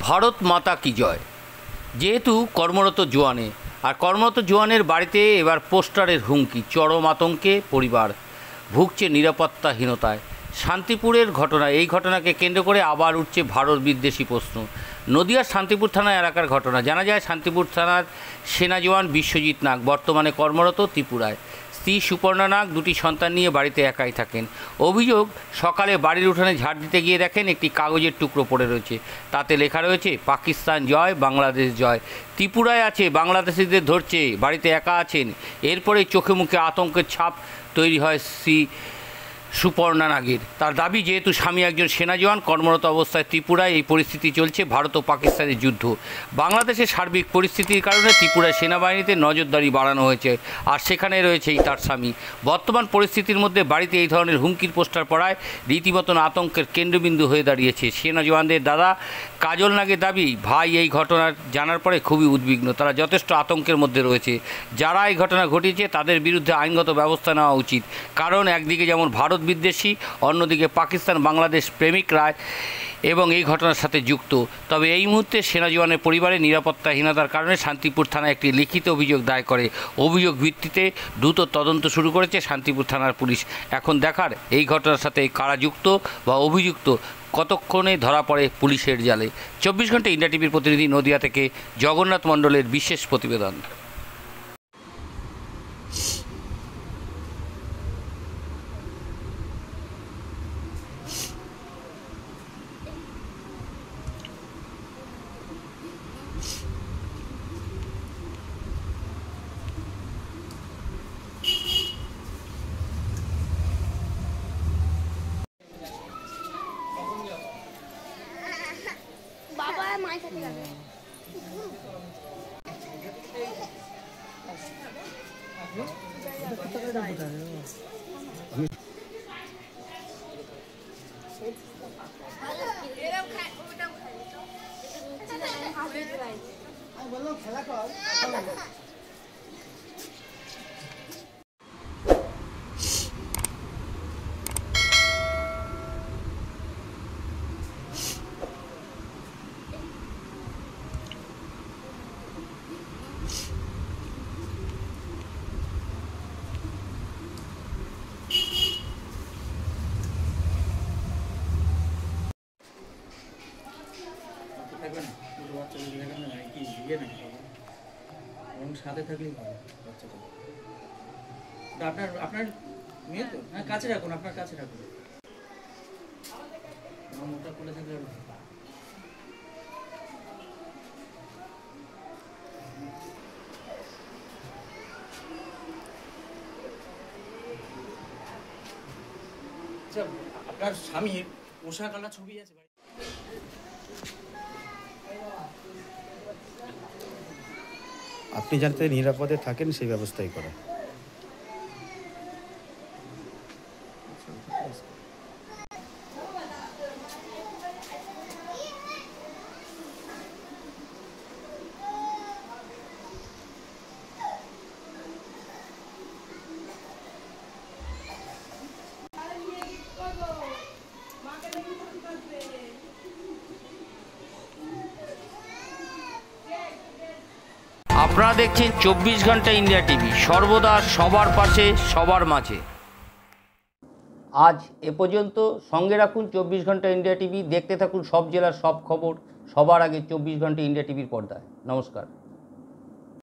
ভারত মাতা কি জয়। যেহেতু কর্মরত জওয়ানে আর কর্মরত জওয়ানের বাড়িতে এবার পোস্টারের হুমকি, চরম আতঙ্কে পরিবার, ভুগছে নিরাপত্তাহীনতায়। শান্তিপুরের ঘটনা, এই ঘটনাকে কেন্দ্র করে আবার উঠছে ভারত বিদ্বেষী প্রশ্ন। নদিয়ার শান্তিপুর থানা এলাকার ঘটনা। জানা যায় শান্তিপুর থানার সেনা জওয়ান বিশ্বজিৎ নাগ বর্তমানে কর্মরত ত্রিপুরায়। স্ত্রী সুপর্ণা নাগ দুটি সন্তান নিয়ে বাড়িতে একাই থাকেন। অভিযোগ, সকালে বাড়ির উঠানে ঝাড় দিতে গিয়ে দেখেন একটি কাগজের টুকরো পড়ে রয়েছে। তাতে লেখা রয়েছে পাকিস্তান জয়, বাংলাদেশ জয়। ত্রিপুরায় আছে, বাংলাদেশিদের ধরছে, বাড়িতে একা আছেন। এরপরে চোখে মুখে আতঙ্কের ছাপ তৈরি হয় শ্রী সুপর্ণা নাগের। তার দাবি, যেহেতু স্বামী একজন সেনা জওয়ান, কর্মরত অবস্থায় ত্রিপুরায় এই পরিস্থিতি চলছে। ভারত ও পাকিস্তানের যুদ্ধ, বাংলাদেশের সার্বিক পরিস্থিতির কারণে ত্রিপুরায় সেনাবাহিনীতে নজরদারি বাড়ানো হয়েছে, আর সেখানে রয়েছেই তার স্বামী। বর্তমান পরিস্থিতির মধ্যে বাড়িতে এই ধরনের হুমকির পোস্টার পড়ায় রীতিমতন আতঙ্কের কেন্দ্রবিন্দু হয়ে দাঁড়িয়েছে সেনা জওয়ানদের দাদা কাজল নাগের দাবি, ভাই এই ঘটনা জানার পরে খুবই উদ্বিগ্ন। তারা যথেষ্ট আতঙ্কের মধ্যে রয়েছে। যারা এই ঘটনা ঘটিয়েছে তাদের বিরুদ্ধে আইনগত ব্যবস্থা নেওয়া উচিত, কারণ একদিকে যেমন ভারত বিদ্বেষী, অন্যদিকে পাকিস্তান বাংলাদেশ প্রেমিকরা এবং এই ঘটনার সাথে যুক্ত। তবে এই মুহূর্তে সেনা জওয়ানের পরিবারের নিরাপত্তাহীনতার কারণে শান্তিপুর থানায় একটি লিখিত অভিযোগ দায়ের করে। অভিযোগ ভিত্তিতে দ্রুত তদন্ত শুরু করেছে শান্তিপুর থানার পুলিশ। এখন দেখার এই ঘটনার সাথে কারা যুক্ত বা অভিযুক্ত কতক্ষণে ধরা পড়ে পুলিশের জালে। 24 ঘন্টা ইন্ডিয়া টিভির প্রতিনিধি নদিয়া থেকে জগন্নাথ মণ্ডলের বিশেষ প্রতিবেদন। বাবা মাই সাথে যাবে খেলা কর। সাথে থাকলেই ভালো বাচ্চাটা। আপনার আপনার মেয়ে তো, হ্যাঁ কাছে রাখুন, আপনার কাছে রাখুন। মোটা করে থাকলে আপনার স্বামীর পোশাক আলা ছবি আছে। আপনি যাতে নিরাপদে থাকেন সেই ব্যবস্থাই করা। আপনারা দেখছেন 24 ঘন্টা ইন্ডিয়া টিভি, সর্বদা সবার পাশে, সবার মাঝে। আজ এ পর্যন্ত। সঙ্গে রাখুন 24 ঘন্টা ইন্ডিয়া টিভি। দেখতে থাকুন সব জেলার সব খবর সবার আগে 24 ঘন্টা ইন্ডিয়া টিভির পর্দায়। নমস্কার।